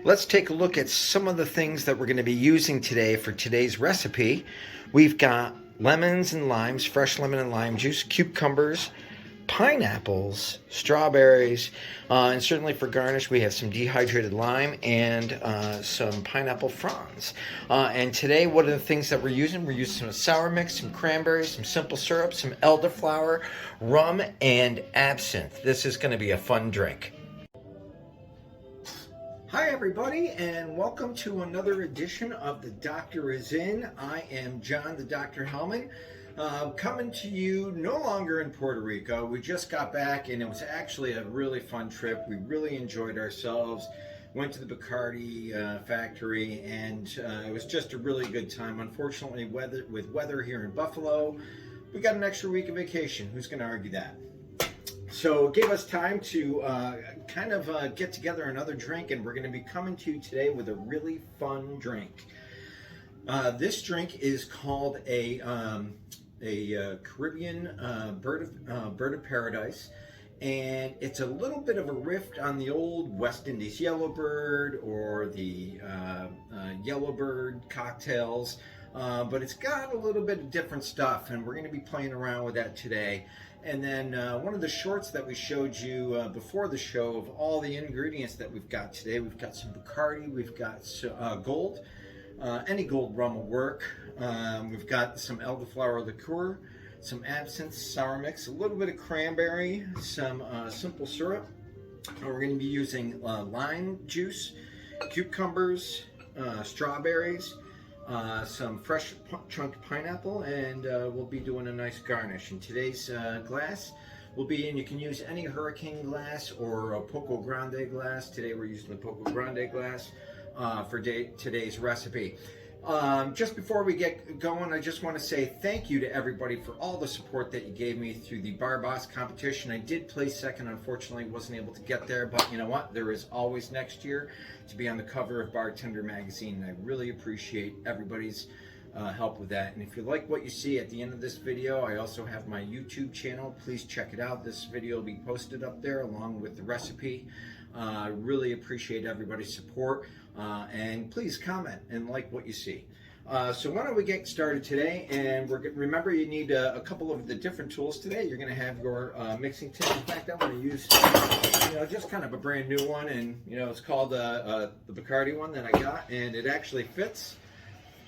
Let's take a look at some of the things that we're going to be using today for today's recipe. We've got lemons and limes, fresh lemon and lime juice, cucumbers, pineapples, strawberries, and certainly for garnish we have some dehydrated lime and some pineapple fronds. And today, what are the things that we're using? We're using some sour mix, some cranberries, some simple syrup, some elderflower, rum, and absinthe. This is going to be a fun drink. Hi everybody, and welcome to another edition of The Doctor Is In. I am John the Dr. Hellman, coming to you no longer in Puerto Rico. We just got back and it was actually a really fun trip. We really enjoyed ourselves. Went to the Bacardi factory and it was just a really good time. Unfortunately, with weather here in Buffalo, we got an extra week of vacation. Who's going to argue that? So it gave us time to get together another drink, and we're going to be coming to you today with a really fun drink. This drink is called a Caribbean bird of paradise, and it's a little bit of a riff on the old West Indies yellowbird or the yellowbird cocktails, but it's got a little bit of different stuff, and we're going to be playing around with that today. And then one of the shorts that we showed you before the show of all the ingredients that we've got today. We've got some Bacardi, we've got gold, any gold rum will work. We've got some elderflower liqueur, some absinthe, sour mix, a little bit of cranberry, some simple syrup. We're going to be using lime juice, cucumbers, strawberries, some fresh chunked pineapple, and we'll be doing a nice garnish. In today's glass will be, and you can use any hurricane glass or a Poco Grande glass. Today we're using the Poco Grande glass for today's recipe. Just before we get going, I just want to say thank you to everybody for all the support that you gave me through the Bar Boss competition. I did place second, unfortunately wasn't able to get there, but you know what? There is always next year to be on the cover of Bartender magazine, and I really appreciate everybody's help with that. And if you like what you see at the end of this video, I also have my YouTube channel. Please check it out. This video will be posted up there along with the recipe. I really appreciate everybody's support, and please comment and like what you see. So why don't we get started today? And remember, you need a couple of the different tools today. You're going to have your mixing tin. In fact, I'm going to use just kind of a brand new one, and it's called the Bacardi one that I got, and it actually fits.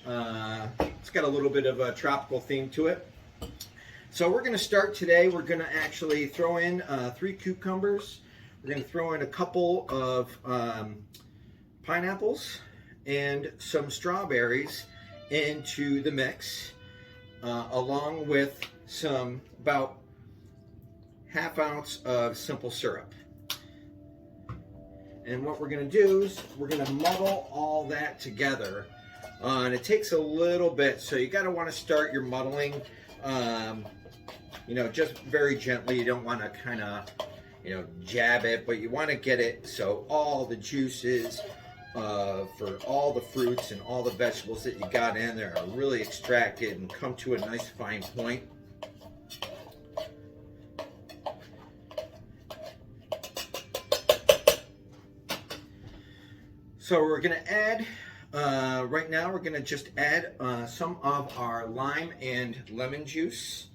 It's got a little bit of a tropical theme to it. So we're going to start today. We're going to actually throw in 3 cucumbers. We're going to throw in a couple of pineapples and some strawberries into the mix, along with some about ½ ounce of simple syrup. And what we're going to do is we're going to muddle all that together, and it takes a little bit, so you got to want to start your muddling just very gently. You don't want to kind of jab it, but you want to get it so all the juices for all the fruits and all the vegetables that you got in there are really extracted and come to a nice fine point. So we're going to add, right now we're going to just add some of our lime and lemon juice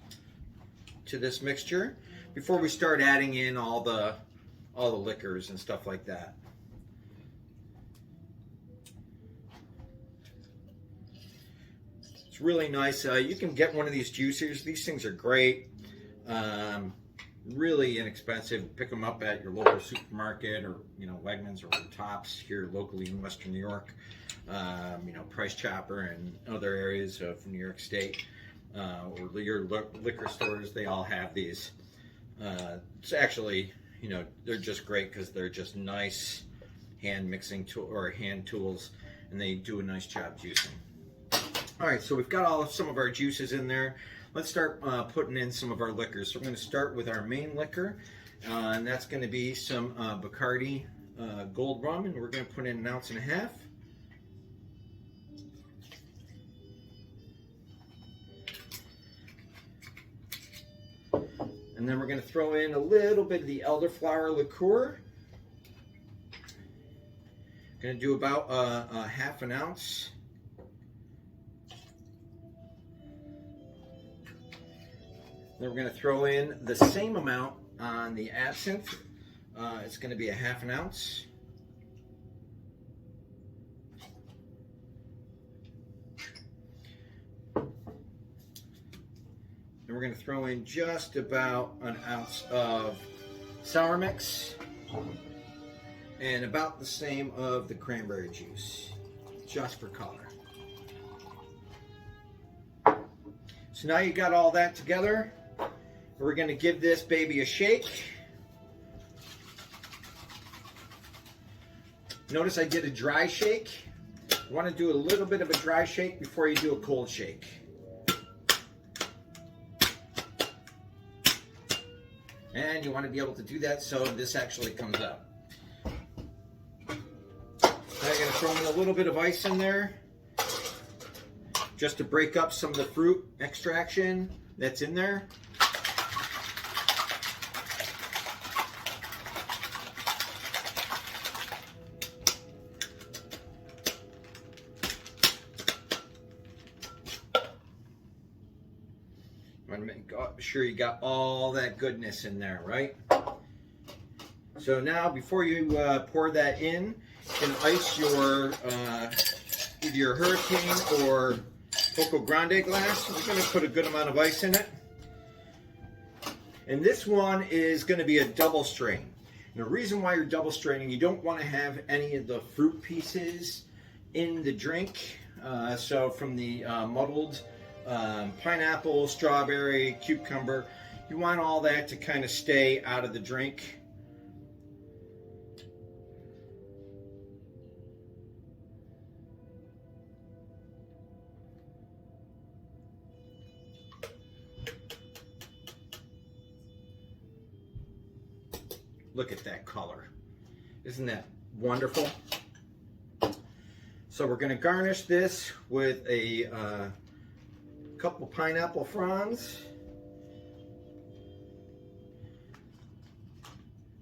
to this mixture before we start adding in all the liquors and stuff like that. It's really nice. You can get one of these juicers. These things are great. Really inexpensive. Pick them up at your local supermarket or Wegmans or Tops here locally in Western New York. Price Chopper and other areas of New York State, or your liquor stores. They all have these. It's actually, they're just great because they're just nice hand mixing tool or hand tools, and they do a nice job juicing. All right, so we've got some of our juices in there. Let's start putting in some of our liquors. So we're going to start with our main liquor, and that's going to be some Bacardi gold rum, and we're going to put in 1.5 ounces. And then we're going to throw in a little bit of the elderflower liqueur. Gonna do about a half an ounce. Then we're gonna throw in the same amount on the absinthe. It's gonna be a half an ounce. And we're going to throw in just about an ounce of sour mix and about the same of the cranberry juice, just for color. So now you got all that together. We're going to give this baby a shake. Notice I did a dry shake. You want to do a little bit of a dry shake before you do a cold shake. And you want to be able to do that so this actually comes out. Now I'm going to throw in a little bit of ice in there just to break up some of the fruit extraction that's in there. Want to make sure you got all that goodness in there, right? So now, before you pour that in, you can ice your either your Hurricane or Coco Grande glass. We're going to put a good amount of ice in it. And this one is going to be a double strain. And the reason why you're double straining, you don't want to have any of the fruit pieces in the drink. So from the muddled pineapple, strawberry, cucumber, you want all that to kind of stay out of the drink. Look at that color. Isn't that wonderful? So we're going to garnish this with a couple pineapple fronds.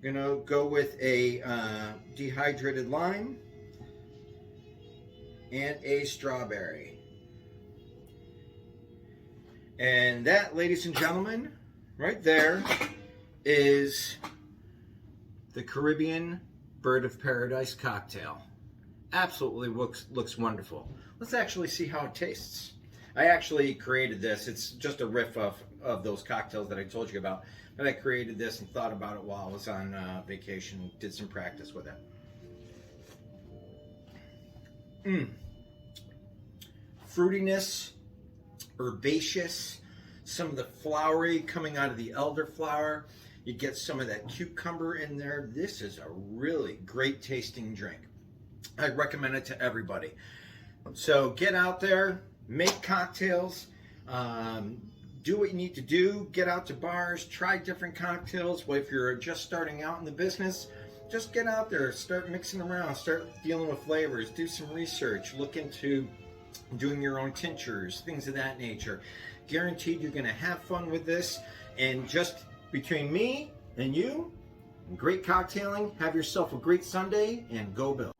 I'm gonna go with a dehydrated lime and a strawberry. And that, ladies and gentlemen, right there is the Caribbean Bird of Paradise cocktail. Absolutely looks wonderful. Let's actually see how it tastes. I actually created this. It's just a riff of those cocktails that I told you about. But I created this and thought about it while I was on vacation. Did some practice with it. Fruitiness, herbaceous, some of the flowery coming out of the elderflower. You get some of that cucumber in there. This is a really great tasting drink. I recommend it to everybody. So get out there, make cocktails, do what you need to do, get out to bars, try different cocktails. Well, if you're just starting out in the business, just get out there, start mixing around, start dealing with flavors, do some research, look into doing your own tinctures, things of that nature. Guaranteed you're gonna have fun with this. And just between me and you, great cocktailing, have yourself a great Sunday, and go Bill.